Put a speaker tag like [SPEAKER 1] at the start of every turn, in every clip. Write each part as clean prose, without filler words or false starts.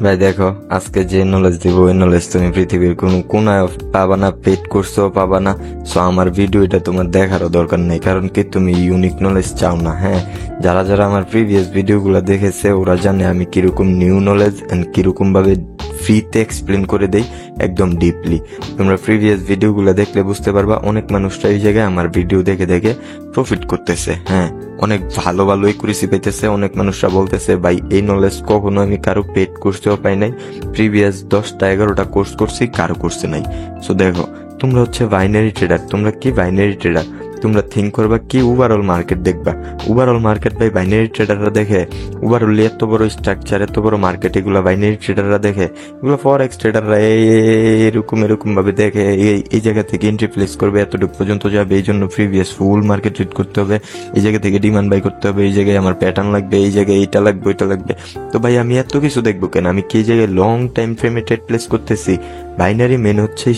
[SPEAKER 1] ভাই দেখো, আজকে যে নলেজ দিব ওই নলেজ তুমি পৃথিবীর কোনো কোনায় পাবা না, পেড কোর্সও পাবা না। সো আমার ভিডিও এটা তোমার দেখারও দরকার নেই, কারণ কি তুমি ইউনিক নলেজ চাও না। হ্যাঁ, যারা যারা আমার প্রিভিয়াস ভিডিওগুলো দেখেছে ওরা জানে আমি কিরকম নিউ নলেজ এন্ড কিরকম ভাবে ফ্রিতে এক্সপ্লেন করে দেই, একদম ডিপলি। তোমরা প্রিভিয়াস ভিডিওগুলো দেখলে বুঝতে পারবা অনেক মানুষরা এই জায়গায় আমার ভিডিও দেখে দেখে প্রফিট করতেছে। হ্যাঁ, অনেক ভালো ভালো একুরেসি পাইতেছে। অনেক মানুষরা বলতেছে ভাই এই নলেজ কখনো আমি কারো পেড কোর্সেও পাই নাই, প্রিভিয়াস 10টা 11টা কোর্স করছি, কারো কোর্সে নাই। সো দেখো, তোমরা হচ্ছে বাইনারি ট্রেডার। তোমরা কি বাইনারি ট্রেডার? তোমরা থিঙ্ক করবা কি ওভারঅল মার্কেট দেখবা। ওভারঅল মার্কেট ভাই বাইনারি ট্রেডাররা দেখে। ওভারঅল এত বড় স্ট্রাকচার, এত বড় মার্কেট, এগুলা বাইনারি ট্রেডাররা দেখে। এগুলো ফরেক্স ট্রেডাররা এরকম এরকম ভাবে দেখে। এই জায়গা থেকে এন্ট্রি প্লেস করবে, এতটুকু পর্যন্ত যাবে, এই জন্য প্রিভিয়াস ফুল মার্কেট রিড করতে হবে। এই জায়গা থেকে ডিমান্ড বাই করতে হবে, এই জায়গায় আমার প্যাটার্ন লাগবে, এই জায়গায় এইটা লাগবে, ওইটা লাগবে। তো ভাই আমি এত কিছু দেখবো কেন? আমি কি জায়গায় লং টাইম ফ্রেমে ট্রেড প্লেস করতেছি। বাইনারি মেন হচ্ছে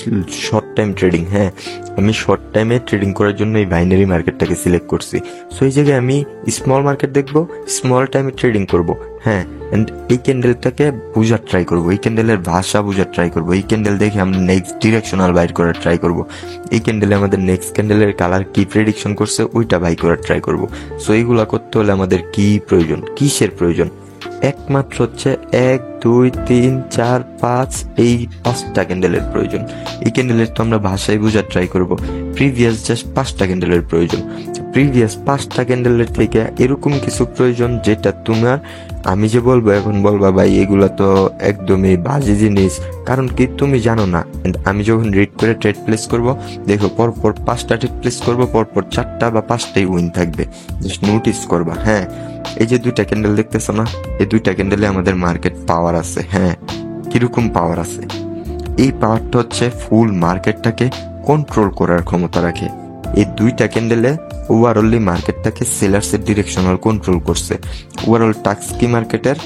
[SPEAKER 1] শর্ট টাইম ট্রেডিং। হ্যাঁ, আমি শর্ট টাইমে ট্রেডিং করার জন্য এই বাইনারি মার্কেটটাকে সিলেক্ট করছি। সো এই জায়গায় আমি স্মল মার্কেট দেখবো, স্মল টাইমে ট্রেডিং করব। হ্যাঁ, এন্ড এই ক্যান্ডেলটাকে বোঝার ট্রাই করবো, এই ক্যান্ডেলের ভাষা বোঝার ট্রাই করবো। এই ক্যান্ডেল দেখে আমরা নেক্সট ডিরেকশনাল বাই করার ট্রাই করবো। এই ক্যান্ডেলে আমাদের নেক্সট ক্যান্ডেলের কালার কি প্রেডিকশন করছে ওইটা বাই করার ট্রাই করবো। সো এইগুলা করতে হলে আমাদের কি প্রয়োজন? কিসের প্রয়োজন? একমাত্র হচ্ছে 1 2 3 4 5 এই 5টা ক্যান্ডেলের প্রয়োজন। এই ক্যান্ডেলের তো আমরা ভাষায় বোঝার ট্রাই করব। প্রিভিয়াস জাস্ট 5টা ক্যান্ডেলের প্রয়োজন। প্রিভিয়াস 5টা ক্যান্ডেলের থেকে এরকম কিছু প্রয়োজন যেটা তোমার, আমি যে বলবো এখন বলবা ভাই এগুলা তো একদমই বাজে জিনিস, কারণ কি তুমি জানো না। আমি যখন রিড করে ট্রেড প্লেস করব, দেখো পরপর 5টা ট্রেড প্লেস করবো, পরপর 4টা বা 5টাই উইন থাকবে। জাস্ট নোটিস করবা। হ্যাঁ, এই যে 2টা ক্যান্ডেল দেখতেছো না, এই 2টা ক্যান্ডেলে আমাদের মার্কেট পাওয়ার আছে। হ্যাঁ, কিরকম পাওয়ার আছে? এই পাওয়ারটা হচ্ছে ফুল মার্কেটটাকে কন্ট্রোল করার ক্ষমতা রাখে। এই 2টা ক্যান্ডেলে ওভারঅলি মার্কেটটাকে সেলার্সের ডিরেকশনাল কন্ট্রোল করছে। ওভারঅল টাস্ক কি মার্কেটের?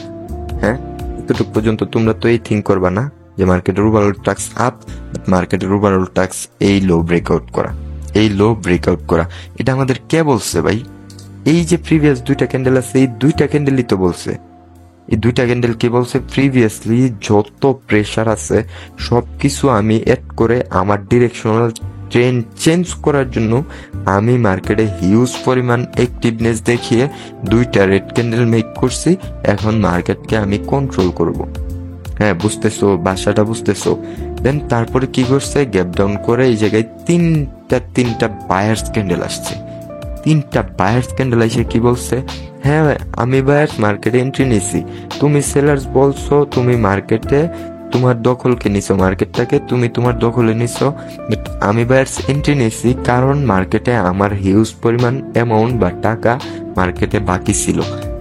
[SPEAKER 1] হ্যাঁ, এতটুকু পর্যন্ত তোমরা তো এই থিঙ্ক করবা না যে মার্কেটের ওভারঅল টাস্ক আপ, মার্কেটের ওভারঅল টাস্ক এই লো ব্রেকআউট করা, এই লো ব্রেকআউট করা। এটা আমাদের কে বলছে ভাই? এই যে প্রিভিয়াস 2টা ক্যান্ডেল আছে, এই 2টা ক্যান্ডেলই তো বলছে। এই 2টা ক্যান্ডেল কি বলছে? প্রিভিয়াসলি যত প্রেসার আছে সবকিছু আমি এড করে আমার ডিরেকশনাল ট্রেন্ড চেঞ্জ করার জন্য আমি মার্কেটে হিউজ পরিমাণ অ্যাক্টিভনেস দেখিয়ে 2টা রেড ক্যান্ডেল মেক করছি। এখন মার্কেটকে আমি কন্ট্রোল করব। হ্যাঁ, বুঝতেছো? ভাষাটা বুঝতেছো? দেন তারপরে কি করছে? গ্যাপ ডাউন করে এই জায়গায় তিনটা বায়ার্স ক্যান্ডেল আসছে। 3টা বায়ার্স ক্যান্ডেল এসে কি বলছে? হ্যাঁ, আমি বায়ার্স মার্কেটে এন্ট্রি নিছি। তুমি সেলার্স বলছো তুমি মার্কেটে তোমার দখলকে নিছো, মার্কেটটাকে তুমি তোমার দখলে নিছো। বাট আমি বায়ার্স এন্ট্রি নিছি কারণ মার্কেটে আমার হিউজ পরিমাণ অ্যামাউন্ট বা টাকা মার্কেটে বাকি ছিল।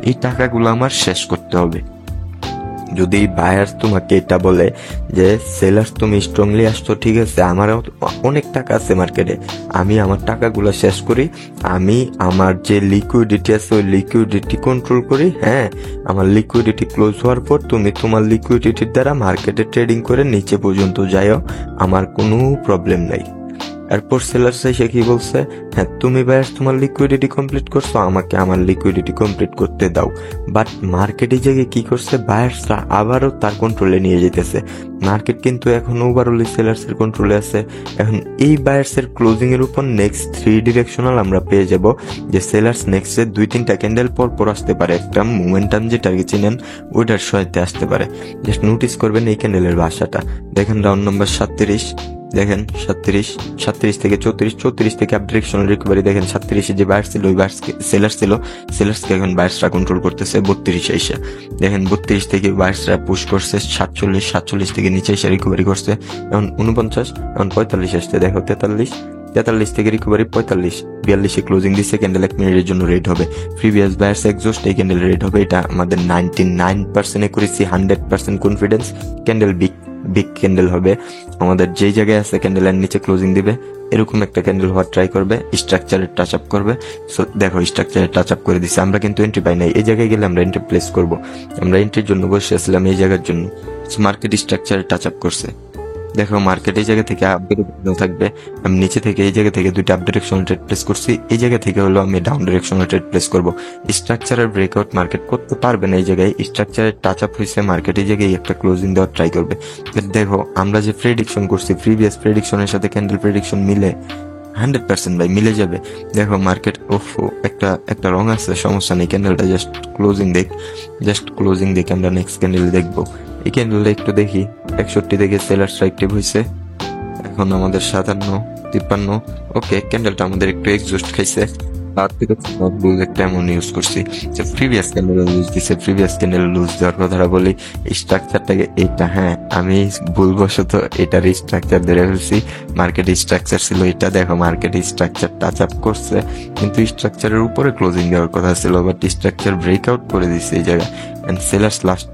[SPEAKER 1] এই টাকাগুলো আমার শেষ করতে হবে। যদি বায়ার্স তোমাকে এটা বলে যে সেলার্স তুমি স্ট্রংলি আসছো, ঠিক আছে, আমার অনেক টাকা আছে মার্কেটে, আমি আমার টাকাগুলো শেষ করি, আমি আমার যে লিকুইডিটি আছে ওই লিকুইডিটি কন্ট্রোল করি। হ্যাঁ, আমার লিকুইডিটি ক্লোজ হওয়ার পর তুমি তোমার লিকুইডিটির দ্বারা মার্কেটে ট্রেডিং করে নিচে পর্যন্ত যাও, আমার কোনো প্রবলেম নাই। এরপর সেলার্স এসে কি বলছে? হ্যাঁ, তুমি বায়ার্স তোমার লিকুইডিটি কমপ্লিট করছো, আমাকে আমার লিকুইডিটি কমপ্লিট করতে দাও। বাট মার্কেটে জায়গায় কি করছে? বায়ার্সরা আবারও তার কন্ট্রোলে নিয়ে যেতেছে। মার্কেট কিন্তু এখন ওভারঅলি সেলার্স এর কন্ট্রোলে আছে। এখন এই বায়ার্স এর ক্লোজিং এর উপর নেক্সট 3 ডিরেকশনাল আমরা পেয়ে যাব, যে সেলার্স নেক্সট এর 2-3টা ক্যান্ডেল পর পর আসতে পারে, একটা মোমেন্টাম যেটা চিনেন ওইটার সহায়তে আসতে পারে। জাস্ট নোটিস করবেন এই ক্যান্ডেলের ভাষাটা। দেখেন রাউন্ড নাম্বার 37, দেখেন 37 থেকে 34 থেকে আপ ডিরেকশনাল রিকভারি। দেখেন 37-এ যে বায়ার্স ছিল ওই বায়ার্স সেলার্স ছিল, সেলার্সকে এখন বায়ার্সরা কন্ট্রোল করতেছে 32-এ এসে। দেখেন 32 থেকে বায়ার্সরা পুশ করছে 47 থেকে নিচে এসে রিকভারি করছে, এখন 49, এখন 45 আসছে। দেখো 43 থেকে রিকভারি 45-42-এ ক্লোজিং দিচ্ছে। ক্যান্ডেল 1 মিনিটের জন্য রেড হবে। প্রিভিয়াস বায়ার্স এক্সস্ট, এই ক্যান্ডেল রেড হবে। এটা আমাদের 99% accuracy, 100% confidence. Candle big candle হবে। আমাদের যেই জায়গায় আছে ক্যান্ডেলের নিচে ক্লোজিং দিবে, এরকম একটা ক্যান্ডেল হওয়ার ট্রাই করবে, স্ট্রাকচারের টাচ আপ করবে। সো দেখো স্ট্রাকচারের টাচ আপ করে দিচ্ছে। আমরা কিন্তু এন্ট্রি পাই নাই, এই জায়গায় গেলে আমরা এন্ট্রি প্লেস করব। আমরা এন্ট্রির জন্য বসে আসলাম এই জায়গার জন্য। মার্কেট স্ট্রাকচারের টাচ আপ করছে, দেখো মার্কেট এই জায়গা থেকে আপ থাকবে। আমি নিচে থেকে এই জায়গা থেকে দুইটা আপ ডিরেকশনাল ট্রেড প্লেস করছি, এই জায়গা থেকে হলো আমি ডাউন ডিরেকশনাল ট্রেড প্লেস করব। স্ট্রাকচারের ব্রেকআউট মার্কেট করতে পারবে না, এই জায়গায় স্ট্রাকচারের টাচ আপ হয়েছে, মার্কেট এই জায়গায় একটা ক্লোজিং দেওয়ার ট্রাই করবে। দেখো আমরা যে প্রেডিকশন করছি প্রিভিয়াস প্রেডিকশনের সাথে ক্যান্ডেল প্রেডিকশন মিলে 100% ভাই মিলে যাবে। দেখো মার্কেট একটা রং আছে, সমস্যা নেই, ক্যান্ডেলটা জাস্ট ক্লোজিং দেখে আমরা নেক্সট ক্যান্ডেল দেখবো। এই ক্যান্ডেলটা একটু দেখি, 61 থেকে সেলার স্ট্রাইক হয়েছে, এখন আমাদের 57, 53। ওকে, ক্যান্ডেলটা আমাদের একটু এক্সজস্ট খাইছে, তার থেকে বুল একটা এমন ইউজ করছি যে প্রিভিয়াস ক্যান্ডেল লুজ দিছে। প্রিভিয়াস ক্যান্ডেল লুজ দেওয়ার কথাটা বলি, স্ট্রাকচারটাকে এইটা, হ্যাঁ আমি ভুলবশত এটার স্ট্রাকচার ধরে ফেলছি, মার্কেট স্ট্রাকচার ছিল এটা। দেখো মার্কেট স্ট্রাকচার টাচ আপ করছে, কিন্তু স্ট্রাকচারের উপরে ক্লোজিং দেওয়ার কথা ছিল, বাট স্ট্রাকচার ব্রেকআউট করে দিচ্ছে এই জায়গায়। এন্ড সেলার্স লাস্ট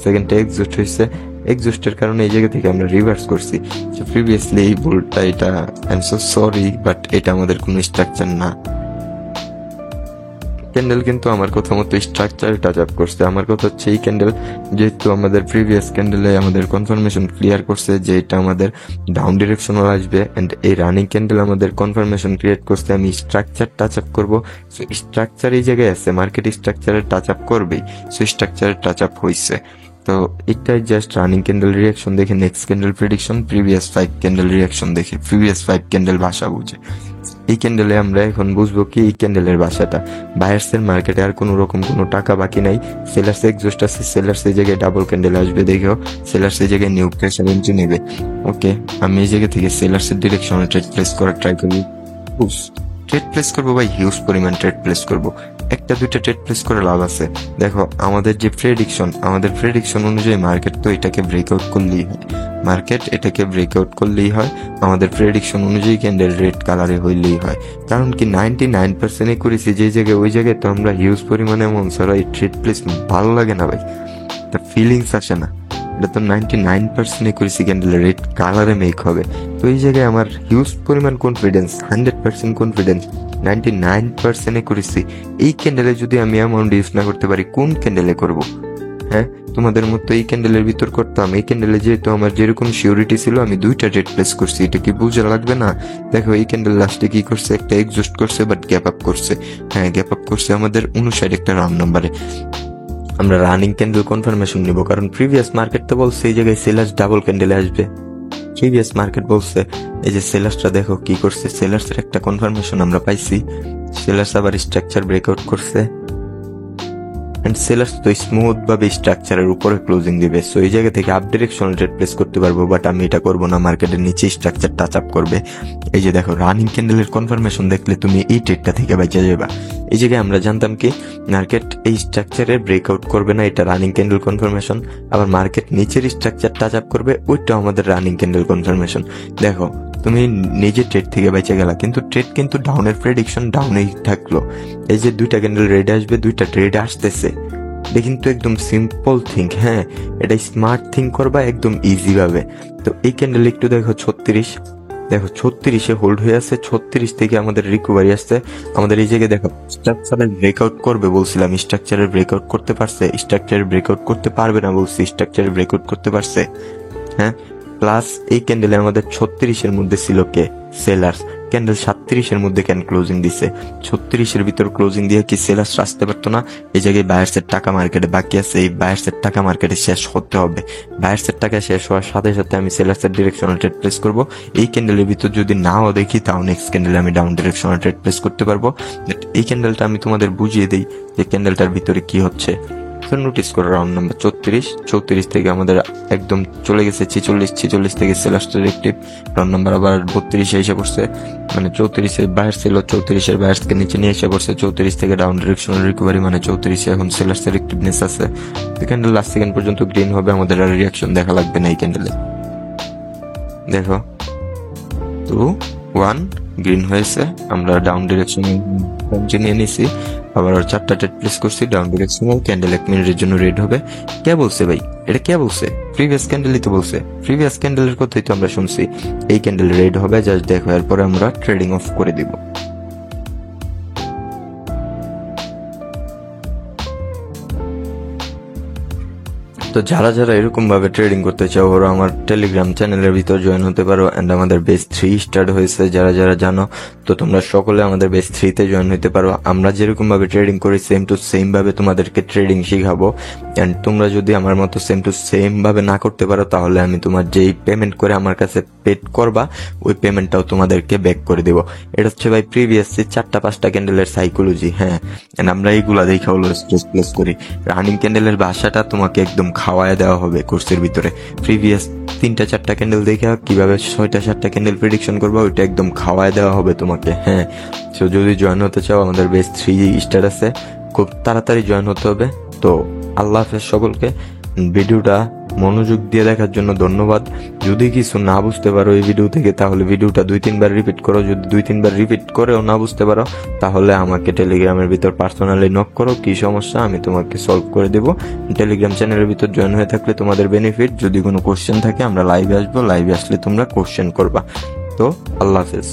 [SPEAKER 1] সেকেন্ডে এক্সজস্ট হয়েছে, এক্সজস্টের কারণে এই জায়গা থেকে আমরা রিভার্স করছি। প্রিভিয়াসলি এই বুলটা, এটা I am so sorry, but এটা আমাদের কোনো স্ট্রাকচার না। ক্যান্ডেল কিন্তু আমার কথা মতো স্ট্রাকচার টাচ আপ করছে। আমার কথা হচ্ছে এই ক্যান্ডেল যেহেতু আমাদের প্রিভিয়াস ক্যান্ডেলে আমাদের কনফার্মেশন ক্লিয়ার করছে যে এটা আমাদের ডাউন ডিরেকশনাল আসবে, এন্ড এই রানিং ক্যান্ডেল আমাদের কনফার্মেশন ক্রিয়েট করছে আমি স্ট্রাকচার টাচ আপ করবো। সো স্ট্রাকচার এই জায়গায় আছে, মার্কেট স্ট্রাকচারের টাচ আপ করবেই, সো স্ট্রাকচারের টাচ আপ হয়েছে। তো এটাই জাস্ট রানিং ক্যান্ডেল রিয়াকশন দেখে next candle prediction, previous 5 candle reaction দেখে প্রিভিয়াস 5 ক্যান্ডেল ভাষা বুঝে। এই ক্যান্ডেলে আমরা এখন বুঝবো কি এই ক্যান্ডেলের ভাষাটা। বায়ার্সের মার্কেটে আর কোনো রকম কোনো টাকা বাকি নাই, সেলার্স এক্সজস্ট আছে, সেলার্স এই জায়গায় ডাবল ক্যান্ডেল আসবে, দেখো সেলার্স এই জায়গায় নিউ প্রেসার এন্ট্রি নেবে। ওকে, আমি এই জায়গা থেকে সেলার্সের ডিরেকশনে ট্রেড প্লেস করার ট্রাই করবো, ট্রেড প্লেস করবো ভাই, হিউজ পরিমাণ ট্রেড প্লেস করবো, একটা দুইটা ট্রেড প্লেস করে লাভ আছে। দেখো আমাদের যে প্রেডিকশন অনুযায়ী মার্কেট তো এটাকে ব্রেকআউট করলেই হয়, আমাদের প্রেডিকশন অনুযায়ী ক্যান্ডেল রেড কালারে হইলেই হয়। কারণ কি 99% করেছি যে জায়গায়, ওই জায়গায় তো আমরা হিউজ পরিমাণে এমন ছাড়া এই ট্রেড প্লেস ভালো লাগে না ভাই, তা ফিলিংস আসে না। এটা তো 99% করেছি ক্যান্ডেল রেড কালারে মেক হবে, তো এই জায়গায় আমার হিউজ পরিমাণ কনফিডেন্স, 100% কনফিডেন্স, 99% করেছি। এই ক্যান্ডেলে যদি আমি অ্যামাউন্ট ইউজ না করতে পারি কোন ক্যান্ডেলে করব? হ্যাঁ, তোমাদের মতো এই ক্যান্ডেলের ভিতর করতাম। এই ক্যান্ডেলে যেহেতু আমার যেরকম সিওরিটি ছিল আমি দুইটা ট্রেড প্লেস করছি, এটা কি বুঝে লাগবে না? দেখো এই ক্যান্ডেল লাস্টে কি করছে, একটা এক্সজস্ট করছে বাট গ্যাপ আপ করছে। হ্যাঁ, গ্যাপ আপ করছে আমাদের 59 একটা রাউন্ড নাম্বারে। আমরা রানিং ক্যান্ডেল কনফার্মেশন নিব, কারণ প্রিভিয়াস মার্কেট তো বলছে এই জায়গায় সেলার্স ডাবল ক্যান্ডেলে আসবে। প্রিভিয়াস মার্কেট বলছে, এই যে সেলার্সটা দেখো কি করছে, সেলার্সের একটা কনফার্মেশন আমরা পাইছি, সেলার্স আবার স্ট্রাকচার ব্রেকআউট করছে, এন্ড সেলার্স তো স্মুথ ভাবে স্ট্রাকচারের উপরে ক্লোজিং দিবে। সো এই জায়গা থেকে আপ ডিরেকশনাল ট্রেড প্লেস করতে পারবো, বাট আমি এটা করবো না, মার্কেটের নিচে স্ট্রাকচার টাচ আপ করবে। এই যে দেখো রানিং ক্যান্ডেলের কনফার্মেশন দেখলে তুমি এই ট্রেডটা থেকে বাঁচা যাবা। এই জায়গায় আমরা জানতাম কি মার্কেট এই স্ট্রাকচারের ব্রেকআউট করবে না, এটা রানিং ক্যান্ডেল কনফার্মেশন। আবার মার্কেট নিচের স্ট্রাকচার টাচ আপ করবে, ওইটা আমাদের রানিং ক্যান্ডেল কনফার্মেশন। দেখো তুমি নিজে ট্রেড থেকে বেঁচে গেলা, কিন্তু ট্রেড কিন্তু ডাউনের প্রেডিকশন ডাউনেই থাকলো। এই যে দুইটা ক্যান্ডেল রেড আসবে, দুইটা ট্রেড আসতেছে, এটা কিন্তু একদম সিম্পল থিঙ্ক। হ্যাঁ, এটা স্মার্ট থিঙ্ক করবা একদম ইজি ভাবে। তো এই ক্যান্ডেল একটু দেখো 36, দেখো 36-এ হোল্ড হয়ে আছে, 36 থেকে আমাদের রিকভারি আসছে। আমাদের এই জায়গায় দেখো স্ট্রাকচারের ব্রেকআউট করবে বলছিলাম, স্ট্রাকচারের ব্রেকআউট করতে পারছে, স্ট্রাকচারের ব্রেকআউট করতে পারবে না বলছি, স্ট্রাকচারের ব্রেকআউট করতে পারছে। হ্যাঁ, প্লাস এই ক্যান্ডেলে আমাদের 36-এর মধ্যে ছিল কে, সেলার্স। ক্যান্ডেল 37-এর মধ্যে কেন ক্লোজিং দিছে? 36-এর ভিতর ক্লোজিং দিয়ে কি সেলার্স আসতে পারতো না? এই জায়গায় বায়ার্সের টাকা মার্কেটে বাকি আছে, এই বায়ার্সের টাকা মার্কেটে শেষ হতে হবে। বায়ার্সের টাকা শেষ হওয়ার সাথে সাথে আমি সেলার্সের ডিরেকশনাল ট্রেড প্লেস করব। এই ক্যান্ডেলের ভিতর যদি নাও দেখি তাও নেক্সট ক্যান্ডেলে আমি ডাউন ডিরেকশনাল ট্রেড প্লেস করতে পারবো। এই ক্যান্ডেলটা আমি তোমাদের বুঝিয়ে দিই যে ক্যান্ডেলটার ভিতরে কি হচ্ছে। নোটিস করো রাউন্ড নাম্বার 34 থেকে আমাদের একদম চলে গেছে 46 থেকে সেলার্স ডিরেক্টিভ, রাউন্ড নাম্বার আবার 32-এ এসে পড়ছে, মানে 34-এর বাইরে ছিল, 34-এর বাইরকে নিচে নিয়ে এসে পড়ছে, 34 থেকে ডাউন ডিরেকশনাল রিকভারি, মানে 34-এ এখন সেলার্স ডিরেক্টিভনেস আছে। ক্যান্ডেল লাস্ট সেকেন্ড পর্যন্ত গ্রিন হবে, আমাদের আর রিয়াকশন দেখা লাগবে না এই ক্যান্ডেলে। দেখো 2 1 গ্রিন হয়েছে, আমরা ডাউন ডিরেকশনে নিয়ে নিছি, আবার 4টা ট্রেড প্লেস করছি ডাউন ডিরেকশনাল। ক্যান্ডেল 1 মিনিটের জন্য রেড হবে। কে বলছে ভাই এটা, কে বলছে? প্রিভিয়াস ক্যান্ডেলই তো বলছে, প্রিভিয়াস ক্যান্ডেলের কথাই তো আমরা শুনছি। এই ক্যান্ডেল রেড হবে, জাস্ট দেখো, এরপরে আমরা ট্রেডিং অফ করে দিব। তো তো যারা যারা এরকম ভাবে ট্রেডিং করতে চাও ওরা আমার টেলিগ্রাম চ্যানেলের ভিতর জয়েন হতে পারো। এন্ড আমাদের বেস 3 স্টার্ট হয়েছে, যারা যারা জানো তো তোমরা সকলে আমাদের বেস 3 তে জয়েন হতে পারো। আমরা যেরকম ভাবে ট্রেডিং করি সেম টু সেম ভাবে তোমাদেরকে ট্রেডিং শিখাবো। এন্ড তোমরা যদি আমার মতো সেম টু সেম ভাবে না করতে পারো তাহলে আমি তোমার যেই পেমেন্ট করে আমার কাছে পেড করবা ওই পেমেন্টটাও তোমাদেরকে ব্যাক করে দেবো। এটা হচ্ছে ভাই প্রিভিয়াসলি 4-5টা ক্যান্ডেলের সাইকোলজি। হ্যাঁ, এন্ড আমরা এইগুলা দেখে হলো স্ট্রেস প্লেস করি। রানিং ক্যান্ডেলের ভাষাটা তোমাকে একদম খাওয়ায় দেওয়া হবে কোর্সের ভিতরে। প্রিভিয়াস 3-4টা ক্যান্ডেল দেখে কিভাবে 6-7টা ক্যান্ডেল প্রেডিকশন করবা ওইটা একদম খাওয়ায় দেওয়া হবে তোমাকে। হ্যাঁ, তো যদি জয়েন হতে চাও আমাদের বেস 3 স্টার আছে, খুব তাড়াতাড়ি জয়েন হতে হবে। তো আল্লাহ হাফেজ সকলকে। ভিডিওটা মনোযোগ দিয়ে দেখার জন্য ধন্যবাদ। যদি কিছু না বুঝতে পারো এই ভিডিও থেকে তাহলে ভিডিওটা 2-3 বার রিপিট করো। যদি 2-3 বার রিপিট করেও না বুঝতে পারো তাহলে আমাকে টেলিগ্রামের ভিতর পার্সোনালি নক করো, কি সমস্যা আমি তোমাকে সলভ করে দেবো। টেলিগ্রাম চ্যানেলের ভিতর জয়েন হয়ে থাকলে তোমাদের বেনিফিট। যদি কোনো কোশ্চেন থাকে আমরা লাইভে আসবো, লাইভে আসলে তোমরা কোশ্চেন করবা। তো আল্লাহ হাফেজ।